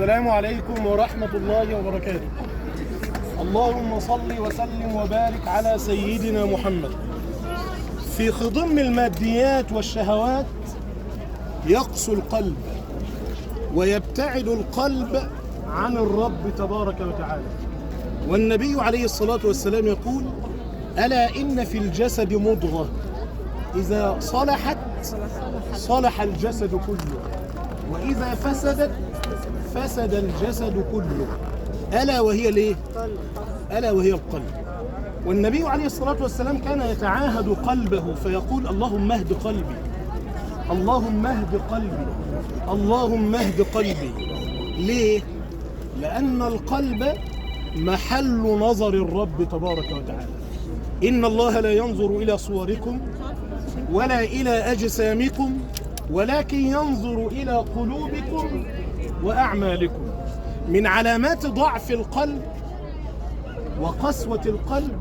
السلام عليكم ورحمة الله وبركاته. اللهم صل وسلم وبارك على سيدنا محمد. في خضم الماديات والشهوات يقسو القلب ويبتعد القلب عن الرب تبارك وتعالى. والنبي عليه الصلاة والسلام يقول: ألا إن في الجسد مضغة إذا صلحت صلح الجسد كله، وإذا فسدت فسد الجسد كله، ألا وهي ليه؟ ألا وهي القلب. والنبي عليه الصلاة والسلام كان يتعاهد قلبه فيقول: اللهم اهد قلبي، اللهم اهد قلبي، اللهم اهد قلبي. ليه؟ لأن القلب محل نظر الرب تبارك وتعالى. إن الله لا ينظر إلى صوركم ولا إلى أجسامكم ولكن ينظر إلى قلوبكم وأعمالكم. من علامات ضعف القلب وقسوة القلب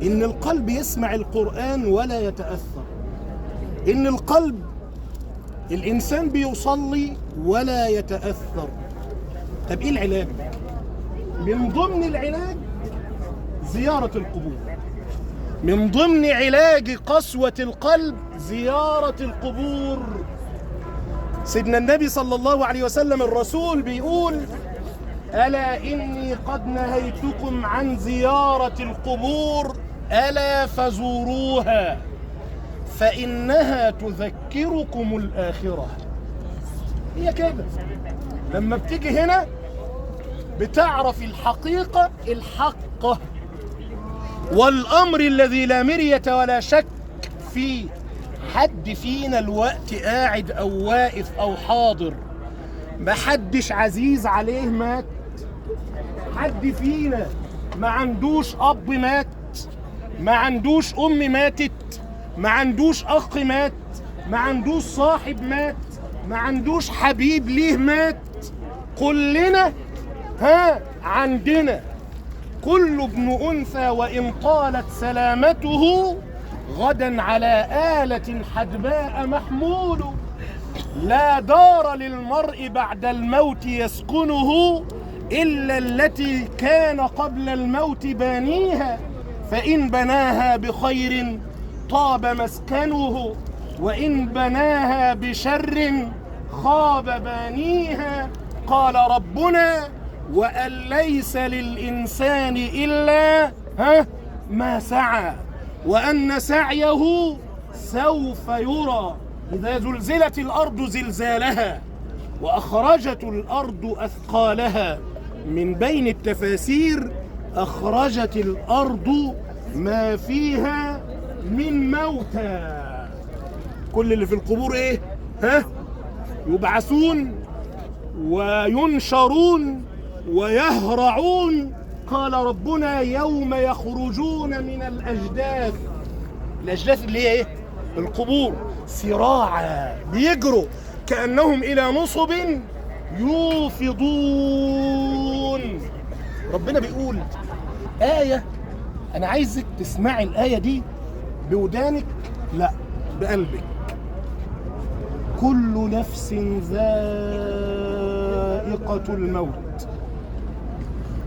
إن القلب يسمع القرآن ولا يتأثر، إن القلب الإنسان بيصلي ولا يتأثر. طب إيه العلاج؟ من ضمن العلاج زيارة القبور. من ضمن علاج قسوة القلب زيارة القبور. سيدنا النبي صلى الله عليه وسلم الرسول بيقول: ألا إني قد نهيتكم عن زيارة القبور ألا فزوروها فإنها تذكركم الآخرة. هي كده، لما بتيجي هنا بتعرف الحقيقة الحقة والأمر الذي لا مرية ولا شك فيه. حد فينا الوقت قاعد أو واقف أو حاضر محدش عزيز عليه مات؟ حد فينا ما عندوش أب مات؟ ما عندوش أم ماتت؟ ما عندوش أخ مات؟ ما عندوش صاحب مات؟ ما عندوش حبيب ليه مات؟ كلنا عندنا. كل ابن أنثى وإن طالت سلامته غدا على آلة حدباء محمول. لا دار للمرء بعد الموت يسكنه إلا التي كان قبل الموت بانيها، فإن بناها بخير طاب مسكنه وإن بناها بشر خاب بانيها. قال ربنا: وأن ليس للإنسان إلا ما سعى وأن سعيه سوف يرى. إذا زلزلت الأرض زلزالها وأخرجت الأرض أثقالها. من بين التفاسير: أخرجت الأرض ما فيها من موتى. كل اللي في القبور إيه؟ يبعثون وينشرون ويهرعون. قال ربنا: يوم يخرجون من الأجداث. الأجداث اللي هي إيه؟ القبور. سراعا، بيجروا كأنهم إلى نصب يوفضون. ربنا بيقول آية، أنا عايزك تسمعي الآية دي بودانك، لا بقلبك. كل نفس ذائقة الموت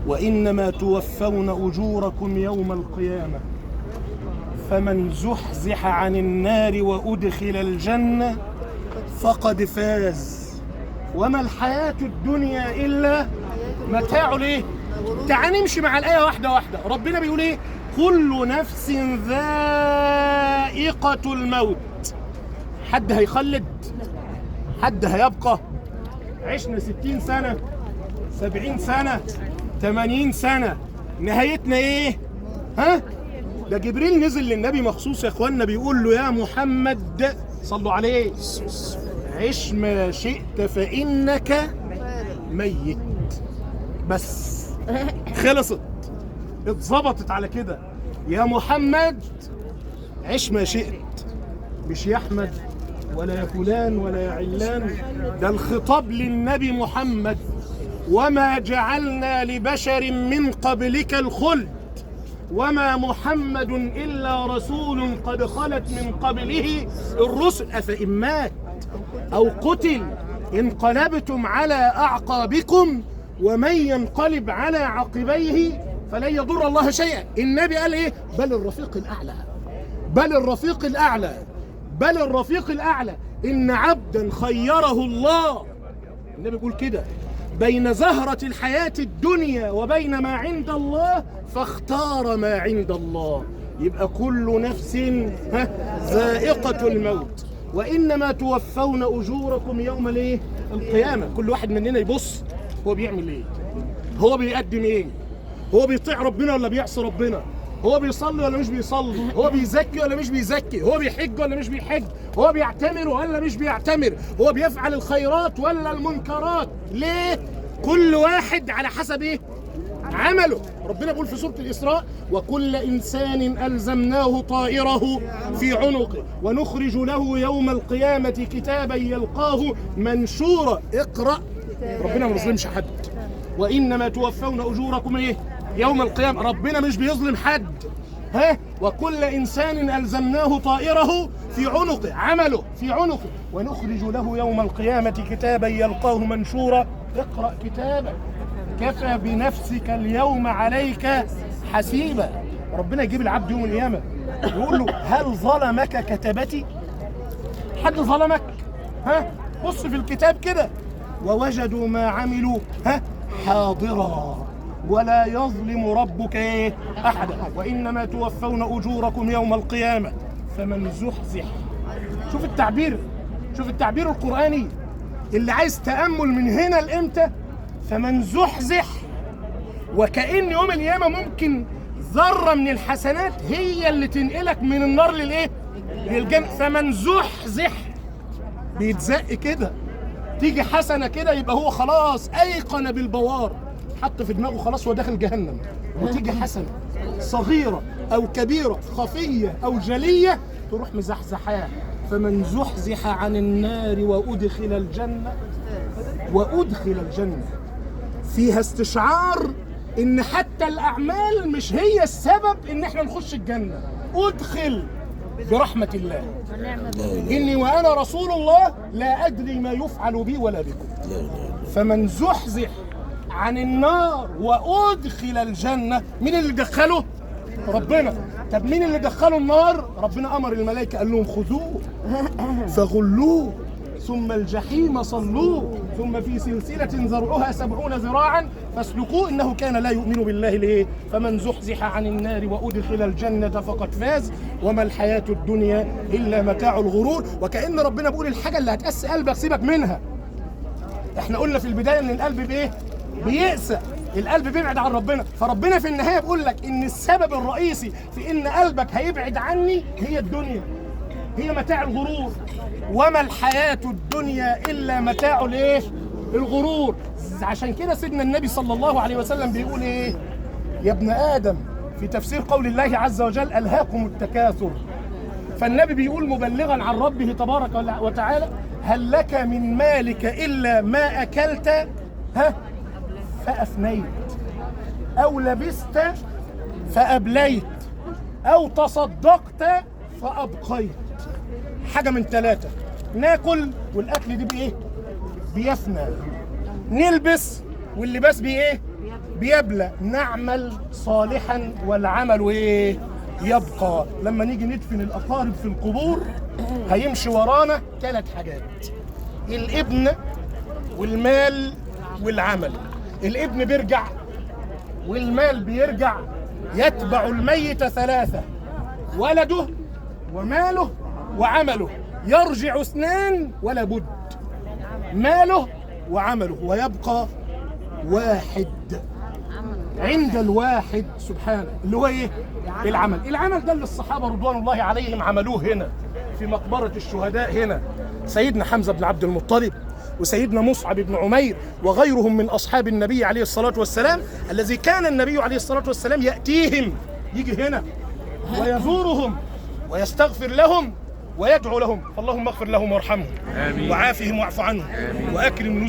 وإنما توفون أجوركم يوم القيامة فمن زحزح عن النار وأدخل الجنة فقد فاز وما الحياة الدنيا إلا متاع. ليه؟ تعال نمشي مع الآية واحدة واحدة. ربنا بيقول إيه؟ كل نفس ذائقة الموت. حد هيخلد؟ حد هيبقى؟ عشنا 60 سنة 70 سنة 80 سنة، نهايتنا ايه؟ ده جبريل نزل للنبي مخصوص يا اخوانا بيقول له: يا محمد صلوا عليه، عش ما شئت فإنك ميت. بس خلصت، اتظبطت على كده. يا محمد عش ما شئت، مش يا أحمد ولا يا فلان ولا يا علان. ده الخطاب للنبي محمد: وما جعلنا لبشر من قبلك الخلد وما محمد إلا رسول قد خلت من قبله الرسل أفإن مات أو قتل انقلبتم على أعقابكم ومن ينقلب على عقبيه فلن يضر الله شيئا. النبي قال ايه؟ بل الرفيق الأعلى، بل الرفيق الأعلى، بل الرفيق الأعلى. إن عبدا خيره الله، النبي بيقول كده، بين زهرة الحياة الدنيا وبين ما عند الله فاختار ما عند الله. يبقى كل نفس ذائقة الموت وإنما توفون أجوركم يوم الايه؟ القيامة. كل واحد مننا يبص هو بيعمل ايه، هو بيقدم ايه، هو بيطيع ربنا ولا بيعصي ربنا، هو بيصلي ولا مش بيصلي، هو بيزكي ولا مش بيزكي، هو بيحج ولا مش بيحج، هو بيعتمر ولا مش بيعتمر، هو بيفعل الخيرات ولا المنكرات. ليه؟ كل واحد على حسب ايه؟ عمله. ربنا بيقول في سورة الإسراء: وكل إنسان ألزمناه طائره في عنقه ونخرج له يوم القيامة كتابا يلقاه منشورا. اقرأ. ربنا ما بيظلمش حد. وإنما توفون أجوركم ايه؟ يوم القيامة. ربنا مش بيظلم حد. وكل إنسان ألزمناه طائره في عنقه، عمله في عنقه، ونخرج له يوم القيامة كتابا يلقاه منشورا. اقرأ كتابك كفى بنفسك اليوم عليك حسيبا. ربنا يجيب العبد يوم القيامة يقول له: هل ظلمك كتبتي؟ حد ظلمك؟ بص في الكتاب كده: ووجدوا ما عملوا حاضرا ولا يظلم ربك أحدا وإنما توفون أجوركم يوم القيامة فمن زحزح. شوف التعبير، شوف التعبير القرآني اللي عايز تأمل من هنا لإمتى. فمن زحزح، وكأن يوم القيامة ممكن ذرة من الحسنات هي اللي تنقلك من النار للإيه؟ للجنة. فمن زحزح بيتزق كده، تيجي حسنة كده يبقى هو خلاص أيقن بالبوار، حط في دماغه خلاص هو داخل جهنم. وتيجي حسنة صغيرة أو كبيرة، خفية أو جلية، تروح مزحزحاه. فمن زحزح عن النار وأدخل الجنة، وأدخل الجنة فيها استشعار إن حتى الأعمال مش هي السبب إن إحنا نخش الجنة. أدخل برحمة الله. إني وأنا رسول الله لا أدري ما يفعل بي ولا بكم. فمن زحزح عن النار وأدخل الجنة، مين اللي دخله؟ ربنا. طب مين اللي دخله النار؟ ربنا أمر الملائكة قال لهم: خذوه فغلوه ثم الجحيم صلوه ثم في سلسلة ذرعها 70 ذراعا فاسلكوه إنه كان لا يؤمن بالله. ليه؟ فمن زحزح عن النار وأدخل الجنة فقد فاز وما الحياة الدنيا إلا متاع الغرور. وكأن ربنا بيقول: الحاجة اللي هتقسي قلبك سيبك منها. احنا قلنا في البداية إن القلب بإيه؟ بيأسى، القلب بيبعد عن ربنا. فربنا في النهاية بيقول لك إن السبب الرئيسي في إن قلبك هيبعد عني هي الدنيا، هي متاع الغرور. وما الحياة الدنيا إلا متاع الايه؟ الغرور. عشان كده سيدنا النبي صلى الله عليه وسلم بيقول ايه؟ يا ابن آدم، في تفسير قول الله عز وجل: ألهاكم التكاثر. فالنبي بيقول مبلغا عن ربه تبارك وتعالى: هل لك من مالك إلا ما أكلت فأفنيت، أو لبست فأبليت، أو تصدقت فأبقيت. حاجة من ثلاثة: ناكل والأكل دي بإيه؟ بيفنى. نلبس واللباس بإيه؟ بيبلى. نعمل صالحا والعمل إيه؟ يبقى. لما نيجي ندفن الأقارب في القبور هيمشي ورانا 3 حاجات: الابن والمال والعمل. الابن بيرجع والمال بيرجع. يتبع الميت 3: ولده وماله وعمله. يرجع 2 ولا بد: ماله وعمله. ويبقى 1 عند الواحد سبحانه، اللي هو ايه؟ العمل. العمل ده اللي الصحابة رضوان الله عليهم عملوه هنا في مقبرة الشهداء. هنا سيدنا حمزة بن عبد المطلب وسيدنا مصعب بن عمير وغيرهم من أصحاب النبي عليه الصلاة والسلام، الذي كان النبي عليه الصلاة والسلام يأتيهم، يجي هنا ويزورهم ويستغفر لهم ويدعو لهم، فاللهم اغفر لهم وارحمهم وعافهم واعف عنهم واكرم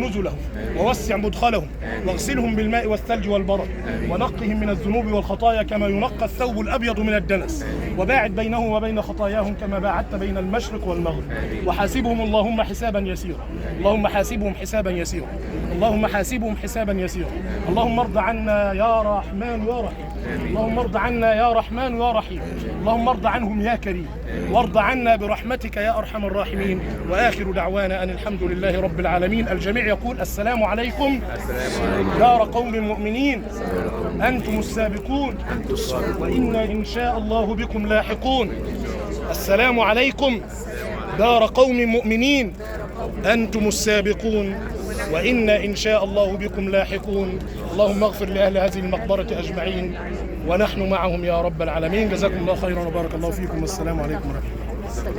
نزلهم ووسع مدخلهم واغسلهم بالماء والثلج والبرد ونقهم من الذنوب والخطايا كما ينقى الثوب الابيض من الدنس وباعد بينهم وبين خطاياهم كما باعدت بين المشرق والمغرب وحاسبهم اللهم حسابا يسيرا، اللهم حاسبهم حسابا يسيرا، اللهم حاسبهم حسابا يسيرا. اللهم ارض عنا يا رحمن يا رحيم، اللهم ارض عنا يا رحمن يا رحيم، اللهم ارض عنهم يا كريم وارض عنا برحمتك يا ارحم الراحمين. واخر دعوانا ان الحمد لله رب العالمين. الجميع يقول السلام عليكم دار قوم مؤمنين انتم السابقون وانا ان شاء الله بكم لاحقون. السلام عليكم دار قوم مؤمنين أنتم السابقون وإنا إن شاء الله بكم لاحقون. اللهم اغفر لأهل هذه المقبرة أجمعين ونحن معهم يا رب العالمين. جزاكم الله خيرا وبارك الله فيكم والسلام عليكم ورحمة الله.